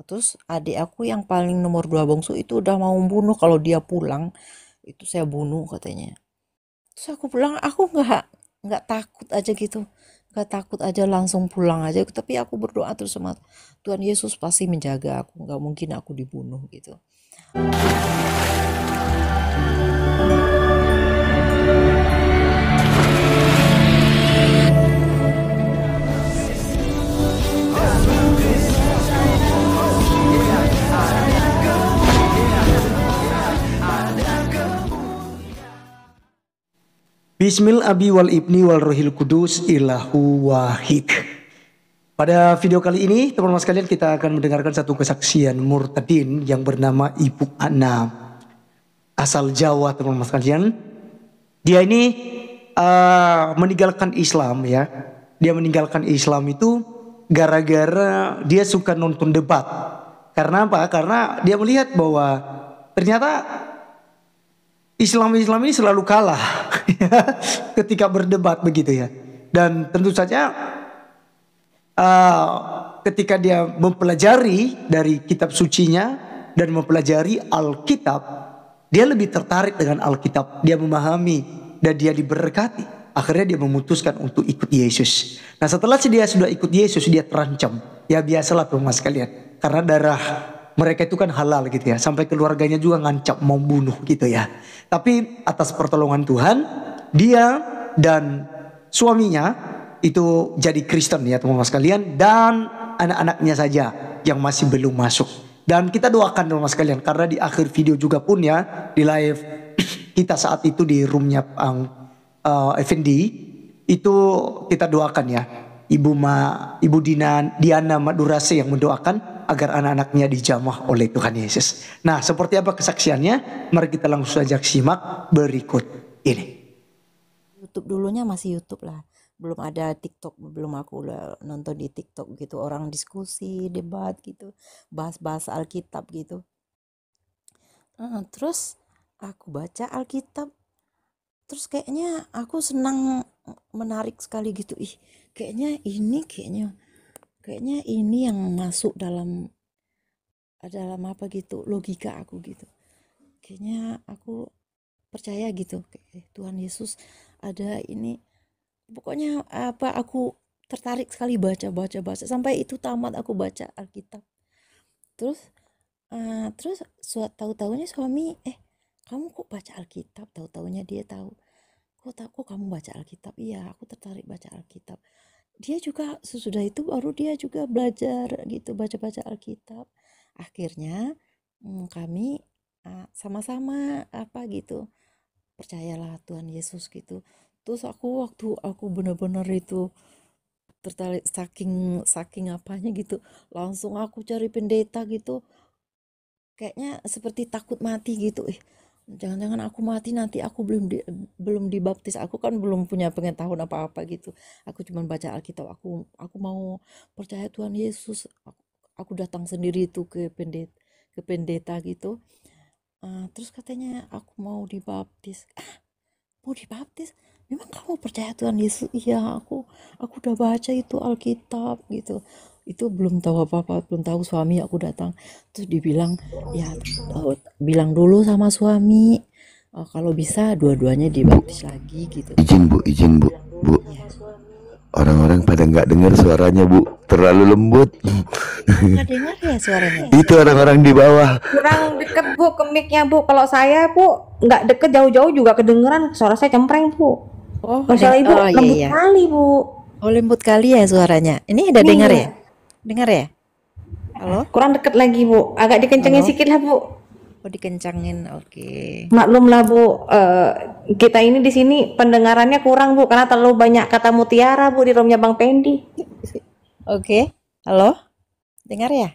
Terus adik aku yang paling nomor dua bungsu itu udah mau bunuh, kalau dia pulang itu saya bunuh katanya. Terus aku pulang, aku nggak takut aja gitu, nggak takut aja, langsung pulang aja. Tapi aku berdoa terus sama Tuhan Yesus pasti menjaga aku, nggak mungkin aku dibunuh gitu. Bismil abi wal ibni wal rohil kudus ilahu wahid. Pada video kali ini teman-teman sekalian kita akan mendengarkan satu kesaksian murtadin yang bernama Ibu Ana, asal Jawa teman-teman sekalian. Dia ini meninggalkan Islam ya. Dia meninggalkan Islam itu gara-gara dia suka nonton debat. Karena apa? Karena dia melihat bahwa ternyata Islam ini selalu kalah ketika berdebat begitu ya. Dan tentu saja ketika dia mempelajari dari kitab sucinya dan mempelajari Alkitab, dia lebih tertarik dengan Alkitab. Dia memahami dan dia diberkati. Akhirnya dia memutuskan untuk ikut Yesus. Nah setelah dia sudah ikut Yesus, dia terancam. Ya biasalah teman sekalian, karena darah mereka itu kan halal gitu ya. Sampai keluarganya juga ngancam mau bunuh gitu ya. Tapi atas pertolongan Tuhan, dia dan suaminya itu jadi Kristen ya teman-teman sekalian. Dan anak-anaknya saja yang masih belum masuk. Dan kita doakan teman-teman sekalian, karena di akhir video juga pun ya, di live kita saat itu di roomnya Effendi, itu kita doakan ya, Ibu Diana Madurase yang mendoakan agar anak-anaknya dijamah oleh Tuhan Yesus. Nah seperti apa kesaksiannya? Mari kita langsung saja simak berikut ini. YouTube dulunya masih YouTube lah, belum ada TikTok, belum aku nonton di TikTok gitu, orang diskusi, debat gitu, bahas-bahas Alkitab gitu. Terus aku baca Alkitab, terus kayaknya aku senang, menarik sekali gitu. Ih, kayaknya ini yang masuk dalam apa gitu, logika aku gitu. Kayaknya aku percaya gitu, Tuhan Yesus ada ini. Pokoknya apa, aku tertarik sekali baca sampai itu tamat aku baca Alkitab. Terus tahu-tahunya suami, kamu kok baca Alkitab? Tahu-tahunya dia tahu. Kok kamu baca Alkitab? Iya, aku tertarik baca Alkitab. Dia juga sesudah itu baru dia juga belajar gitu, baca-baca Alkitab. Akhirnya kami sama-sama apa gitu, percayalah Tuhan Yesus gitu. Terus waktu aku benar-benar itu tertarik, saking saking apanya gitu, langsung aku cari pendeta gitu, kayaknya seperti takut mati gitu. Jangan-jangan aku mati nanti, aku belum dibaptis, aku kan belum punya pengetahuan apa-apa gitu. Aku cuma baca Alkitab, aku mau percaya Tuhan Yesus. Aku datang sendiri itu ke pendeta gitu. Terus katanya aku mau dibaptis. Mau dibaptis? Memang kamu percaya Tuhan Yesus? Iya, aku udah baca itu Alkitab gitu. Itu belum tahu apa-apa, belum tahu, suami aku datang. Terus dibilang, ya bilang dulu sama suami, kalau bisa dua-duanya dibaptis lagi gitu. Izin bu, bu. Ya, Orang-orang pada nggak dengar suaranya bu, terlalu lembut. nggak dengar ya suaranya? Itu orang-orang di bawah. Kurang deket bu ke mic-nya bu. Kalau saya bu nggak deket, jauh-jauh juga kedengeran. Suara saya cempreng bu. Oh, Masalah ibu oh iya lembut iya. kali bu. Oh, lembut kali ya suaranya. Ini udah dengar ya? Iya. Dengar ya? Halo? Kurang deket lagi bu. Agak dikencengin Halo? sedikit lah bu. Oh, dikencangin. Oke. Maklum lah bu. Kita ini di sini pendengarannya kurang bu, karena terlalu banyak kata mutiara bu di roomnya Bang Pendi. Oke. Halo? Dengar ya?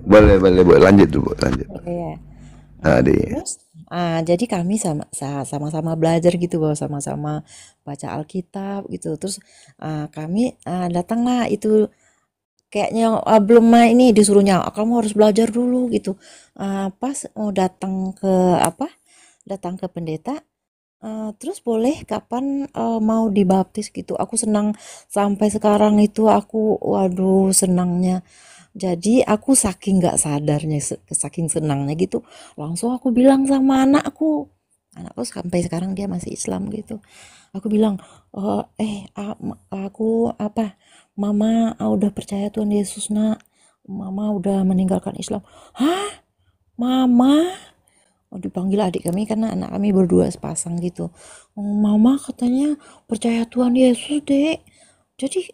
Boleh bu, lanjut bu, lanjut. Iya. Tadi. Terus, jadi kami sama-sama belajar gitu, bahwa sama-sama baca Alkitab gitu. Terus kami datanglah itu, kayaknya belum ini disuruhnya, kamu harus belajar dulu gitu. Pas mau datang ke pendeta, terus boleh kapan mau dibaptis gitu. Aku senang sampai sekarang itu, aku waduh senangnya. Jadi aku saking nggak sadarnya, saking senangnya gitu, langsung aku bilang sama anakku sampai sekarang dia masih Islam gitu. Aku bilang, aku apa, Mama udah percaya Tuhan Yesus nak, Mama udah meninggalkan Islam. Hah? Mama? Oh, dipanggil adik kami karena anak kami berdua sepasang gitu. Oh, Mama katanya percaya Tuhan Yesus dek. Jadi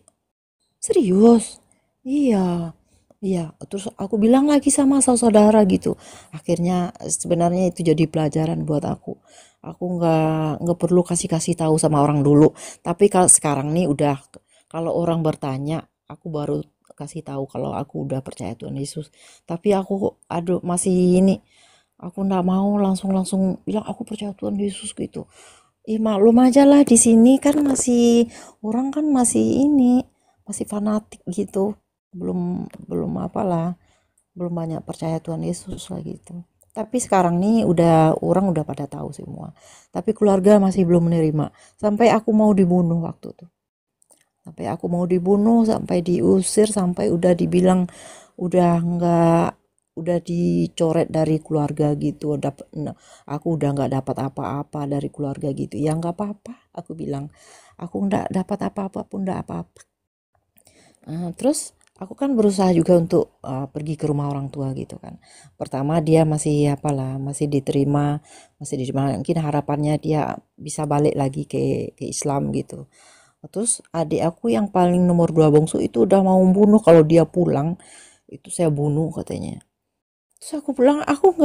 serius? Iya. Iya, terus aku bilang lagi sama saudara gitu. Akhirnya sebenarnya itu jadi pelajaran buat aku. Aku nggak perlu kasih tahu sama orang dulu. Tapi kalau sekarang nih udah, kalau orang bertanya, aku baru kasih tahu kalau aku udah percaya Tuhan Yesus. Tapi aku, aduh, masih ini, aku nggak mau langsung bilang aku percaya Tuhan Yesus gitu. Ih, maklum aja lah di sini kan masih orang kan masih ini, masih fanatik gitu. Belum belum apalah, belum banyak percaya Tuhan Yesus lah gitu. Tapi sekarang nih orang udah pada tahu semua. Tapi keluarga masih belum menerima. Sampai aku mau dibunuh waktu itu. Sampai aku mau dibunuh, sampai diusir, sampai udah dibilang udah nggak, udah dicoret dari keluarga gitu. Aku udah nggak dapat apa-apa dari keluarga gitu. Ya nggak apa-apa, aku bilang. Aku nggak dapat apa-apa pun nggak apa-apa. Terus aku kan berusaha juga untuk pergi ke rumah orang tua gitu kan. Pertama dia masih diterima. Mungkin harapannya dia bisa balik lagi ke Islam gitu. Terus adik aku yang paling nomor 2 bungsu itu udah mau membunuh kalau dia pulang itu saya bunuh katanya. Terus aku pulang, aku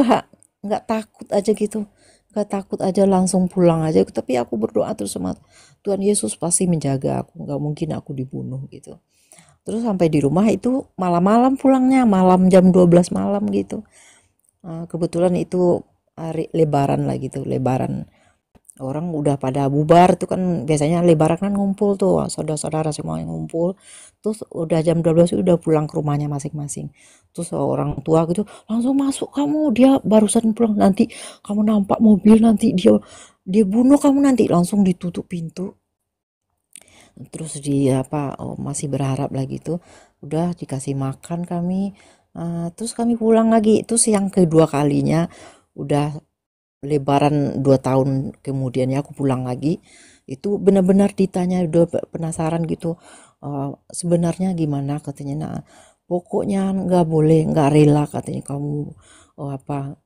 nggak takut aja gitu, nggak takut aja langsung pulang aja. Tapi aku berdoa terus sama Tuhan Yesus pasti menjaga aku, nggak mungkin aku dibunuh gitu. Terus sampai di rumah itu malam-malam pulangnya, malam jam 12 malam gitu. Kebetulan itu hari Lebaran lah gitu, Lebaran. Orang udah pada bubar tuh kan, biasanya Lebaran kan ngumpul tuh, saudara-saudara semua yang ngumpul. Terus udah jam 12 udah pulang ke rumahnya masing-masing. Terus orang tua gitu, langsung masuk kamu, dia barusan pulang, nanti kamu nampak mobil, nanti dia bunuh kamu nanti, langsung ditutup pintu. Terus masih berharap lagi tuh, udah dikasih makan kami. Terus kami pulang lagi, itu yang kedua kalinya. Udah Lebaran 2 tahun kemudiannya aku pulang lagi. Itu benar-benar ditanya, udah penasaran gitu, sebenarnya gimana katanya. Nah, pokoknya nggak boleh, nggak rela katanya kamu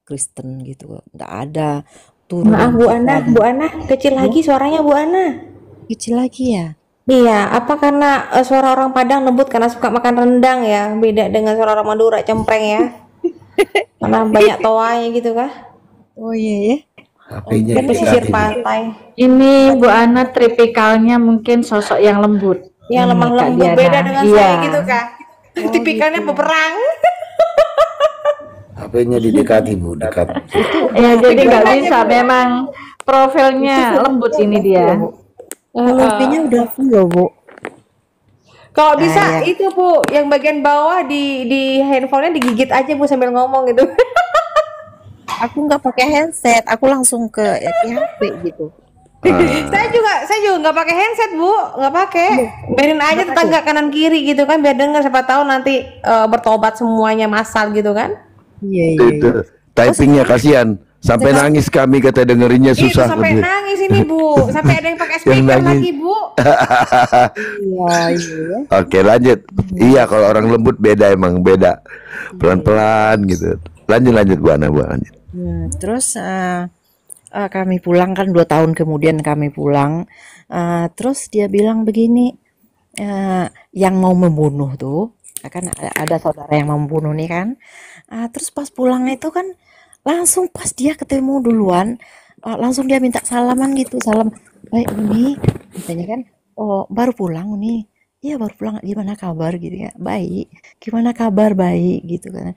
Kristen gitu, nggak ada Maaf turunan Bu kita Ana, Bu Ana, kecil Bu, lagi suaranya Bu Ana. kecil lagi ya. Iya, apa karena suara orang Padang lembut karena suka makan rendang ya, beda dengan suara orang Madura cempreng ya, karena banyak toanya gitu kah? Oh iya ya. HP-nya Kan pesisir didekati, Bu. pantai, Ini Bu Ana tipikalnya mungkin sosok yang lembut. yang lemah Kak lembut Diana. beda dengan Iya. saya gitu kah? Oh Tipikalnya gitu. peperang. HP-nya didekati, Bu, dekat. Ya jadi nggak bisa, memang profilnya lembut ini dia. Wifi-nya udah full loh Bu. Kalau bisa Ya. itu Bu, yang bagian bawah di handphonenya digigit aja Bu sambil ngomong gitu. Aku nggak pakai headset, aku langsung ke HP gitu. Saya juga nggak pakai handset Bu, nggak pakai. Biarin aja tetangga kanan kiri gitu kan, biar denger, siapa tahu nanti bertobat semuanya massal gitu kan. Iya. Itu typingnya kasihan. Sampai nangis kami kata dengerinnya Itu susah. sampai nangis ini Bu, sampai ada yang pakai Yang speaker nangis. lagi Bu. Iya. Oke, lanjut. Iya, kalau orang lembut beda, emang beda. Pelan-pelan gitu. Lanjut Bu Ana, Bu, lanjut. Terus kami pulang kan 2 tahun kemudian kami pulang. Terus dia bilang begini, yang mau membunuh tuh, kan ada saudara yang mau membunuh nih kan. Terus pas pulang itu kan langsung pas dia ketemu duluan, langsung dia minta salaman gitu, salam, baik Uni, katanya kan, oh baru pulang Uni, iya baru pulang, gimana kabar gitu ya, baik, gimana kabar, baik gitu kan.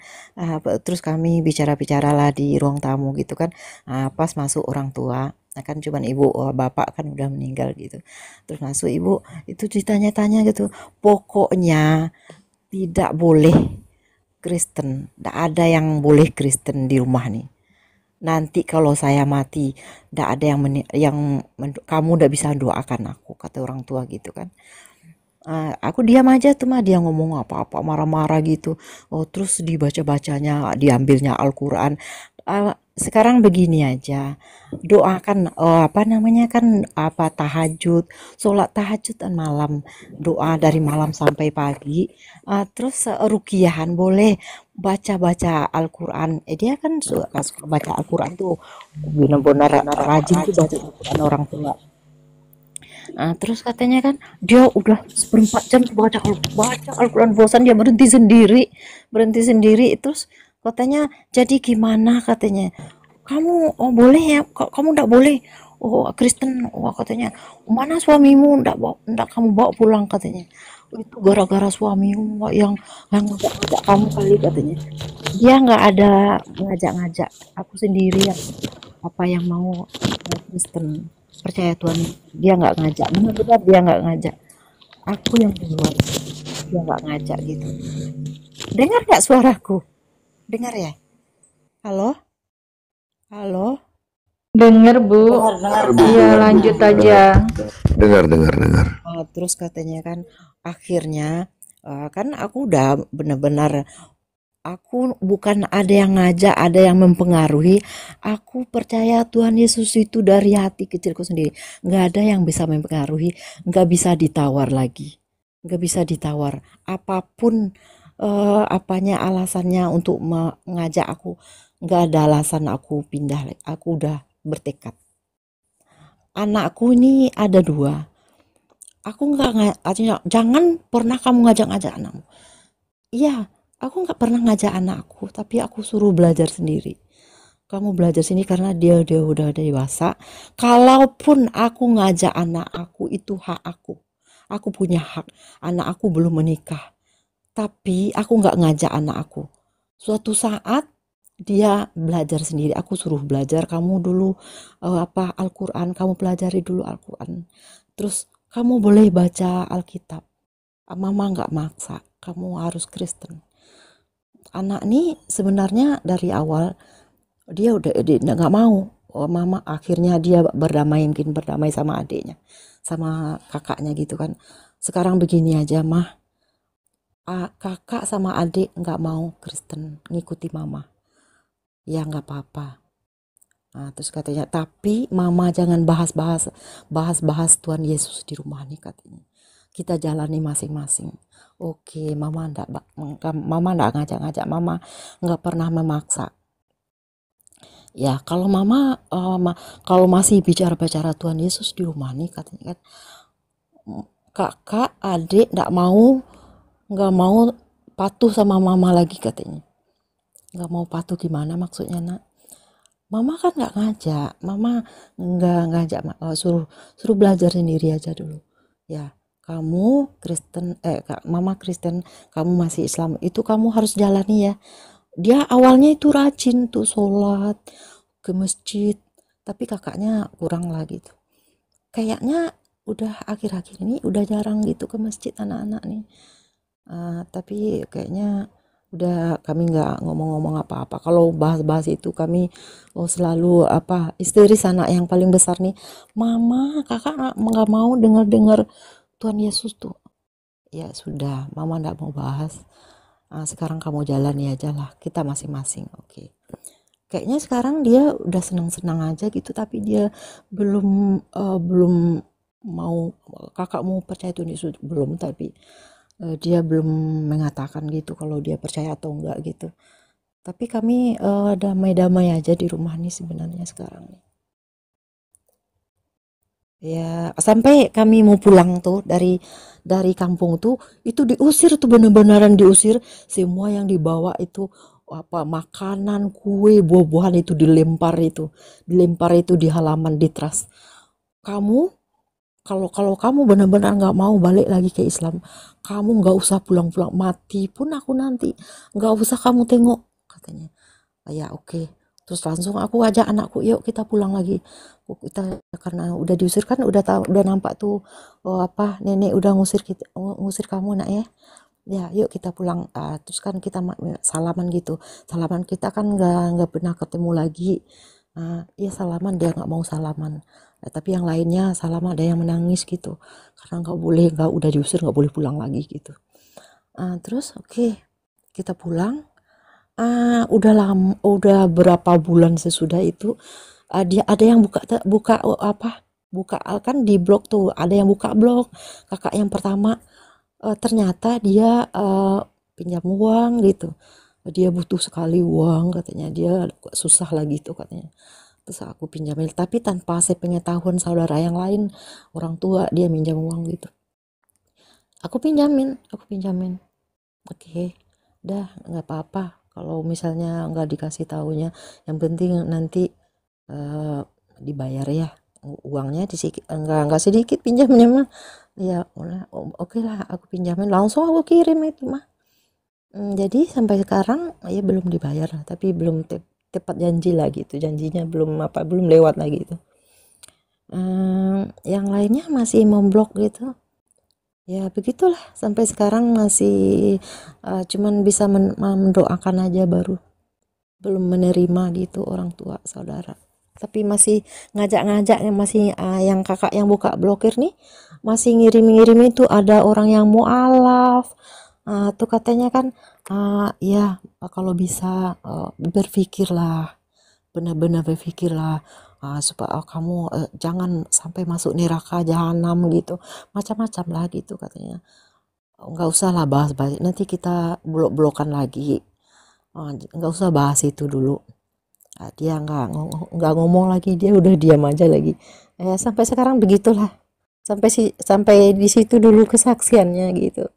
Terus kami bicara-bicara lah di ruang tamu gitu kan. Pas masuk orang tua, kan cuman ibu, bapak kan udah meninggal gitu. Terus masuk ibu, itu ditanya-tanya gitu, pokoknya tidak boleh Kristen, tidak ada yang boleh Kristen di rumah nih. Nanti kalau saya mati, tidak ada kamu tidak bisa doakan aku, kata orang tua gitu kan. Aku diam aja tuh mah, dia ngomong apa-apa marah-marah gitu. Oh, terus dibaca-bacanya, diambilnya Al-Quran. Sekarang begini aja, doakan apa namanya kan apa tahajud, sholat tahajud dan malam, doa dari malam sampai pagi. Terus rukiahan boleh, baca-baca Al-Quran. Dia kan suka baca Al-Quran tuh, benar-benar rajin tuh baca Al-Quran orang tua. Terus katanya kan dia udah seperempat jam baca Al-Quran, bosan dia berhenti sendiri. Terus katanya jadi gimana katanya, kamu oh boleh ya, kamu ndak boleh, oh Kristen, wah katanya mana suamimu, ndak kamu bawa pulang katanya, itu gara-gara suamimu yang ngajak kamu kali katanya, dia nggak ada ngajak-ngajak, aku sendiri yang apa yang mau Kristen percaya Tuhan, dia nggak ngajak, benar-benar dia nggak ngajak, aku yang duluan, dia nggak ngajak gitu. Dengar nggak suaraku? Dengar ya? Halo, halo. Dengar, Bu. Dengar Iya, kan? lanjut aja. Dengar. Terus katanya kan akhirnya kan aku udah benar-benar, aku bukan ada yang ngajak, ada yang mempengaruhi. Aku percaya Tuhan Yesus itu dari hati kecilku sendiri. Nggak ada yang bisa mempengaruhi, nggak bisa ditawar lagi. Nggak bisa ditawar. Apapun apanya alasannya untuk mengajak aku, nggak ada alasan aku pindah. Aku udah bertekad. Anakku ini ada 2. Aku artinya jangan pernah kamu ngajak-ngajak anakmu. Iya, aku nggak pernah ngajak anakku, tapi aku suruh belajar sendiri. Kamu belajar sini karena dia udah dewasa. Kalaupun aku ngajak anak aku, itu hak aku. Aku punya hak. Anak aku belum menikah, tapi aku nggak ngajak anak aku. Suatu saat dia belajar sendiri. Aku suruh belajar, kamu dulu apa Al-Quran, kamu pelajari dulu Al-Quran. Terus kamu boleh baca Alkitab. Mama nggak maksa, kamu harus Kristen. Anak nih sebenarnya dari awal dia nggak mau. Mama akhirnya dia berdamai sama adiknya, sama kakaknya gitu kan. Sekarang begini aja mah, kakak sama adik nggak mau Kristen, ngikuti mama. Ya nggak apa-apa. Terus katanya, tapi mama jangan bahas Tuhan Yesus di rumah nih katanya. Kita jalani masing-masing. Oke, mama ndak ngajak-ngajak, mama nggak pernah memaksa. Ya, kalau mama kalau masih bicara-bicara Tuhan Yesus di rumah nih katanya kan, kakak, adik nggak mau patuh sama mama lagi katanya. Nggak mau patuh gimana maksudnya nak? Mama kan nggak ngajak, mama nggak ngajak, suruh belajar sendiri aja dulu. Ya, kamu Kristen, mama Kristen, kamu masih Islam, itu kamu harus jalani ya. Dia awalnya itu rajin tuh sholat ke masjid, tapi kakaknya kurang lah gitu. Kayaknya udah akhir-akhir ini udah jarang gitu ke masjid anak-anak nih. Tapi kayaknya udah kami nggak ngomong-ngomong apa-apa. Kalau bahas-bahas itu kami selalu apa, histeris anak yang paling besar nih, mama kakak nggak mau dengar-dengar Tuhan Yesus tuh. Ya sudah, mama nggak mau bahas. Sekarang kamu jalani aja lah, kita masing-masing. Oke. Kayaknya sekarang dia udah senang-senang aja gitu, tapi dia belum mau, kakak mau percaya Tuhan Yesus belum, tapi dia belum mengatakan gitu kalau dia percaya atau enggak gitu. Tapi kami damai-damai aja di rumah nih sebenarnya sekarang nih. Ya, sampai kami mau pulang tuh dari kampung tuh, itu diusir tuh, bener-beneran diusir. Semua yang dibawa itu apa makanan, kue, buah-buahan itu dilempar itu di halaman, di teras. Kamu kalau kamu benar-benar nggak mau balik lagi ke Islam, kamu nggak usah pulang-pulang, mati pun aku nanti nggak usah kamu tengok katanya. Ya oke. Terus langsung aku ajak anakku, yuk kita pulang lagi. Kita karena udah diusir kan, udah tahu, udah nampak tuh apa nenek udah ngusir kamu nak ya. Ya yuk kita pulang. Terus kan kita salaman gitu. Salaman kita kan nggak pernah ketemu lagi. Ya salaman, dia nggak mau salaman. Tapi yang lainnya salaman, ada yang menangis gitu karena nggak udah diusir, nggak boleh pulang lagi gitu. Terus oke, kita pulang. Udah berapa bulan sesudah itu, dia ada yang buka kan di blog tuh, ada yang buka blog kakak yang pertama. Ternyata dia pinjam uang gitu, dia butuh sekali uang katanya, dia susah lagi tuh katanya. Terus aku pinjamin, tapi tanpa sepengetahuan saudara yang lain, orang tua dia minjam uang gitu. Aku pinjamin. Oke, dah nggak apa-apa kalau misalnya nggak dikasih taunya, yang penting nanti dibayar ya uangnya nggak sedikit pinjamnya mah. Ya udah, oke lah, aku pinjamin, langsung aku kirim itu mah. Jadi sampai sekarang ya belum dibayar, tapi belum tepat janji lah gitu, janjinya belum lewat lagi itu. Yang lainnya masih memblok gitu. Ya begitulah, sampai sekarang masih cuman bisa mendoakan aja, baru belum menerima gitu orang tua saudara. Tapi masih ngajak-ngajak, yang masih yang kakak yang buka blokir nih masih ngirim-ngirim itu, ada orang yang mualaf. Tuh katanya kan, ya kalau bisa berpikirlah, benar-benar berpikirlah, supaya kamu jangan sampai masuk neraka jahanam gitu, macam-macam lah gitu katanya. Nggak usah lah bahas-bahas, nanti kita blok-blokan lagi. Nggak usah bahas itu dulu. Dia nggak ngomong lagi, dia udah diam aja lagi. Sampai sekarang begitulah, sampai di situ dulu kesaksiannya gitu.